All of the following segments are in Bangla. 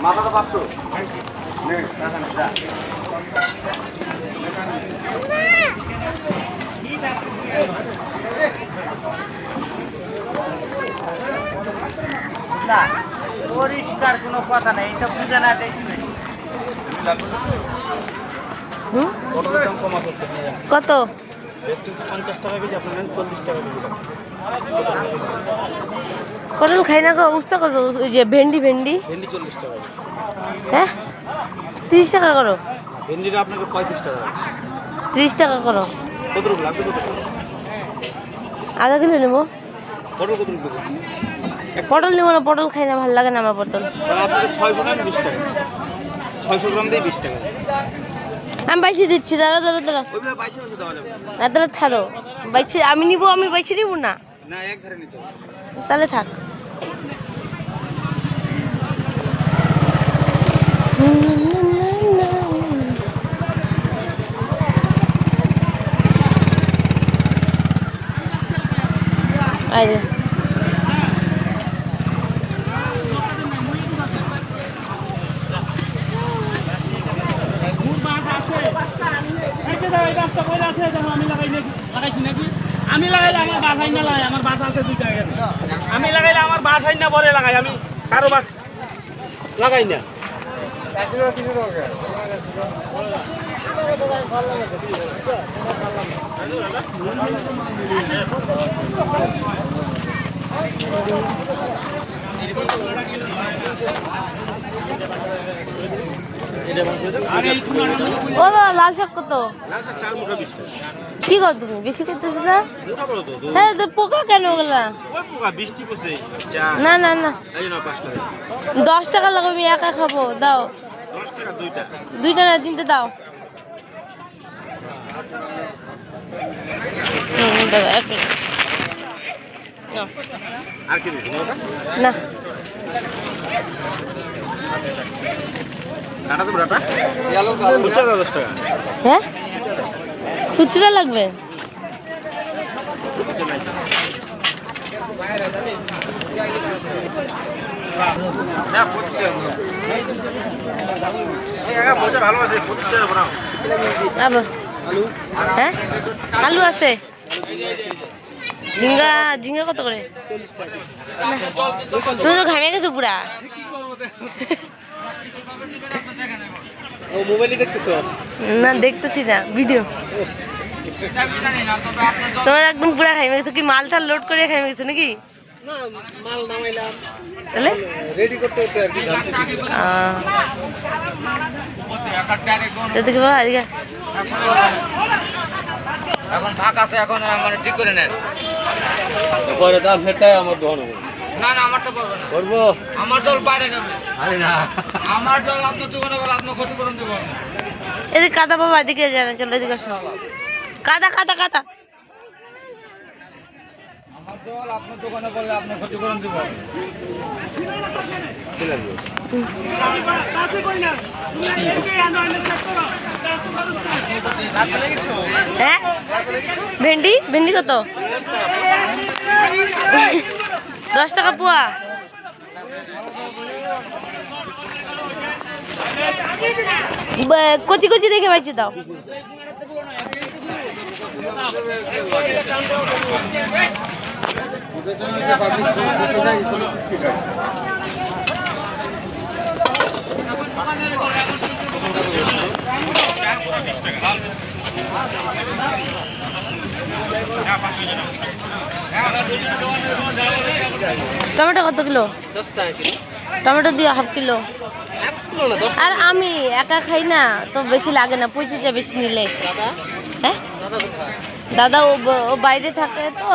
মাথাটা পাচ্ছো না পরিষ্কার কোনো কথা নেই, এটা বুঝে না দেখি কত? 50 টাকা কেজি, আপনার 40 টাকা কেজি। পটল খাই না গো, উস্তা কত? ওই যে ভেন্ডি ভেন্ডি ভেন্ডি 40 টাকা। হ্যাঁ 30 টাকা করো। ভেন্ডিটা আপনাকে 35 টাকা। 30 টাকা করো। কত রুপি লাগবে? কত আধা কিলো নেবো। পটল কত রুপি? পটল নেবো না, পটল খাই না, ভালো লাগে না আমার পটল। তাহলে আপনাকে 600 গ্রাম 20 টাকা। 600 গ্রাম দিয়ে 20 টাকা। আমি বাইশে দিচ্ছি, দাঁড়া দাঁড়া দাঁড়া। ওইভাবে 22 দেওয়া যাবে না তাহলে ছাড়ো, বাইশে আমি নিবো, আমি বাইশে নিবো না। না, এক ধারে নিতে হবে। তাহলে থাক। আরে আমি লাগাইলে আমার বাসাই না লাগাই, আমার বাসা আছে 2 জায়গায়। আমি লাগাইলে আমার বাসাই না পরে লাগাই, আমি কারো বাস লাগাই না। ও দাদা, লাল শাক কত? লাল শাক 4 মুঠা 20 টাকা। কি কর তুমি, বেশি করতেছ না? মোটা বড় তো। হ্যাঁ তো পোকা কেন ওগুলা? ওই পোকা বৃষ্টি পড়ছে। না না না, এই না 5 টাকা। 10 টাকা লাগবে, আমি একা খাবো, দাও। 10 টাকা 2টা। 2টা না 3টে দাও। দাদা এক মিনিট। নাও। আর কি দিবেন ওটা? না কাটা তো বড়টা? খুচরা 10 টাকা। হ্যাঁ খুচরা লাগবে। না 25 টাকা। এই আগা মজা ভালো আছে, 25 টাকা বানাও। আবার হ্যাঁ আলু আছে। ঝিঙ্গা ঝিঙ্গা কত করে? 40 টাকা। তুমি তো ঘামে গেছো পুরা। ও মোবাইলে দেখতেছো? না দেখতেছি না, ভিডিও। তোমার একদম পুরা খাইমে গেছো কি? মাল টাল লোড করে খাইমে গেছো নাকি? না, মাল নামাইলাম। তাহলে রেডি করতে হচ্ছে আর কি, জানতেছি। এদিকে বাবা, এদিকে। এখন ফাঁক আছে, এখন মানে ঠিক করে নেন। পরে দাম ফেটায় আমার দোকানে। না না, আমার তো বলবো না, করবো। আমার দল বাইরে যাবে। আরে না, আমার দল আপনার দোকানে বলে আপনার ক্ষতিপূরণ দেবো আমি। এদিকে কাদা বাবা, এদিকে জানা, চলো এদিকে আসো। কাদা কাদা কাদা। আমার দল আপনার দোকানে বলে আপনার ক্ষতিপূরণ দেবো আমি। হ্যাঁ ভেন্ডি ভেন্ডি কত? 10 টাকা পোয়া। কচি কচি দেখে পাইছি, দাও। টমেটো কত কিলো? 10 টাকা কিলো। টমেটো দিও হাফ কিলো। 1 কিলো না, 10 আর আমি একা খাই না তো বেশি লাগে না, পচে যায় বেশি নিলে। টাকা। হ্যাঁ দাদা কোথায়? দাদা ও বাইরে থাকে তো।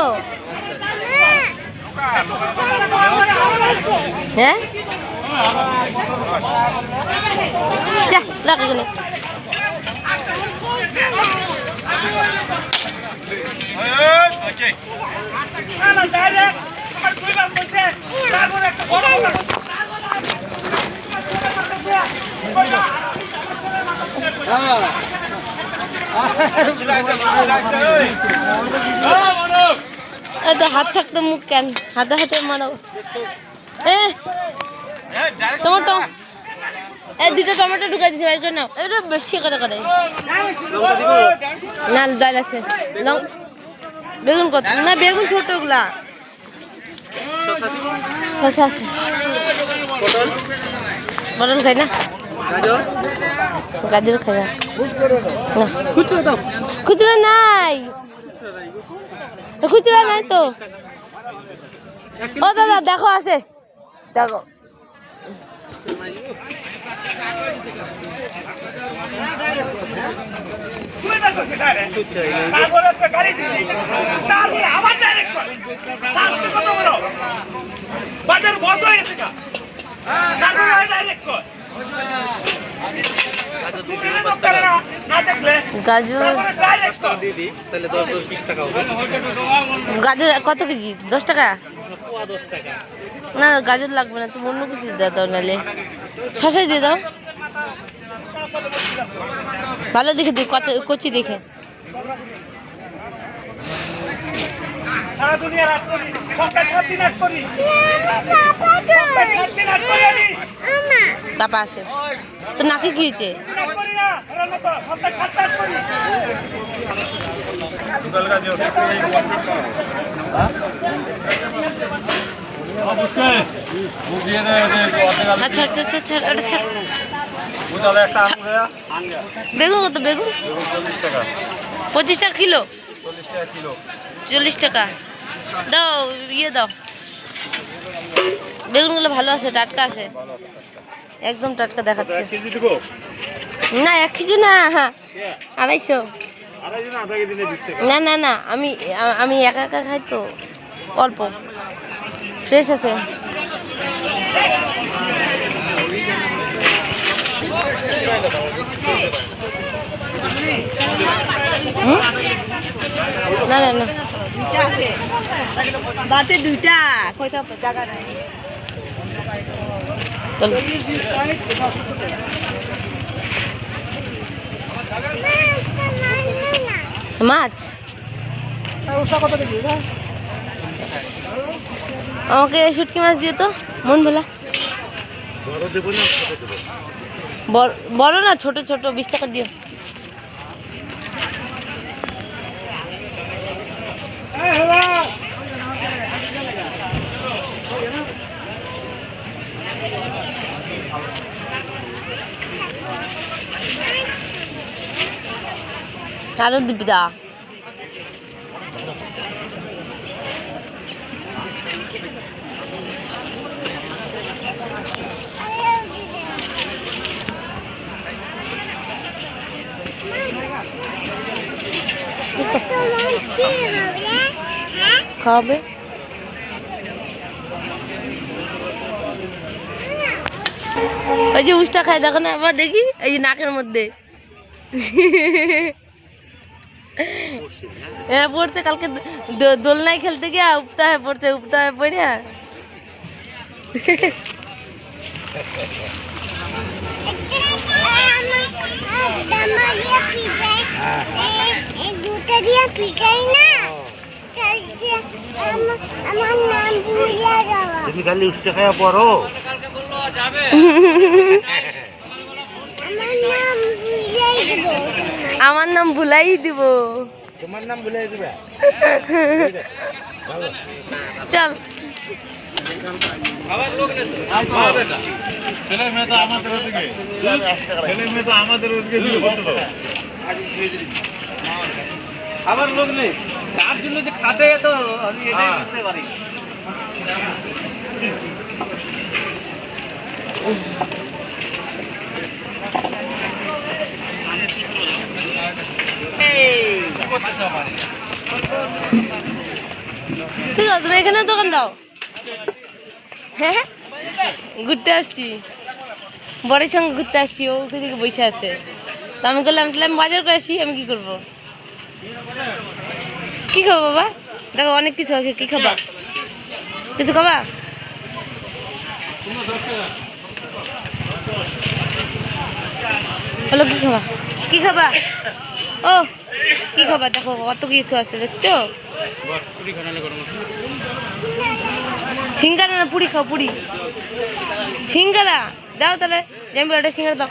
হ্যাঁ যা রাখ এখানে। না ডাইরেক্ট আমার দুইবার কইছে তারপরে একটা বড় এই তো হাত থাকতে মুখ কেন হাতে হাতে মারো টমেটো এই দুটো টমেটো ঢুকাই দিছে বাইর করে নাও এটা বেশি করে করে না ডাল আছে বেগুন কত না বেগুন ছোটগুলা শসা আছে পটল খাই না গাজর খাই না খুচরা নাই খুচরা নাই তো ও দাদা দেখো আছে দেখো বাজার বস হয়ে গেছে গাজর গাজর কত কেজি 10 টাকা না গাজর লাগবে না তুমি অন্য কিছু দিয়ে দাও নাহলে শসাই দিয়ে দাও ভালো দেখে দিই কচি দেখে সারা দুনিয়া রাত করি সপ্তাহে 7 দিন রাত করি পাপা আছে তো নাকি কি হয়েছে আচ্ছা আচ্ছা আচ্ছা আচ্ছা বেগুন কত বেগুন 25 টাকা কিলো 40 টাকা দাও ইয়ে দাও বেগুনগুলো ভালো আছে টাটকা আছে একদম টাটকা দেখাচ্ছে না 1 কেজি না 250 না না না আমি একা একা খাই তো অল্প ফ্রেশ আছে না না না বাতে দুইটা কয়টা জায়গা নাই চলো মাছ আমাকে শুটকি মাছ দিও তো মন ভোলা বড় না ছোট ছোট 20 টাকা দিও আরো দিবি দা খাবে ওই যে উষ্টা খায় দেখো না আবার দেখি এই যে নাকের মধ্যে হ্যাঁ পড়তে কালকে দোলনায় খেলতে গিয়ে উপতা হয়ে পড়ছে উপতা হয়ে পড়ে তুমি খালি উষ্টা খাওয়া পড়ো আমার নাম ভুলাই দিব তোমার নাম ভুলাই দিবে চল ছেলে মেয়ে তো আমাদের ওদিকে ছেলে মেয়ে তো আমাদের ওদিকে আবার লোক নেই তার জন্য যে খাতে তো আমি এটাই বুঝতে পারি ঠিক আছে তুমি এখানে দোকান দাও হ্যাঁ ঘুরতে আসছি বরের সঙ্গে ঘুরতে আসছি ও ওদিকে বসে আছে তো আমি বললাম তাহলে আমি বাজার করে আসি আমি কি করবো কি খাবো বাবা? দেখো অনেক কিছু আছে, কি খাবা? কিছু খাবা? হলো কি খাবা? কি খাবা? ও কি খাবা? দেখো কত কিছু আছে, দেখছো? সিঙ্গারা না পুরি খাও? পুরি সিঙ্গারা দাও তাহলে, জামি একটা সিঙ্গারা দাও।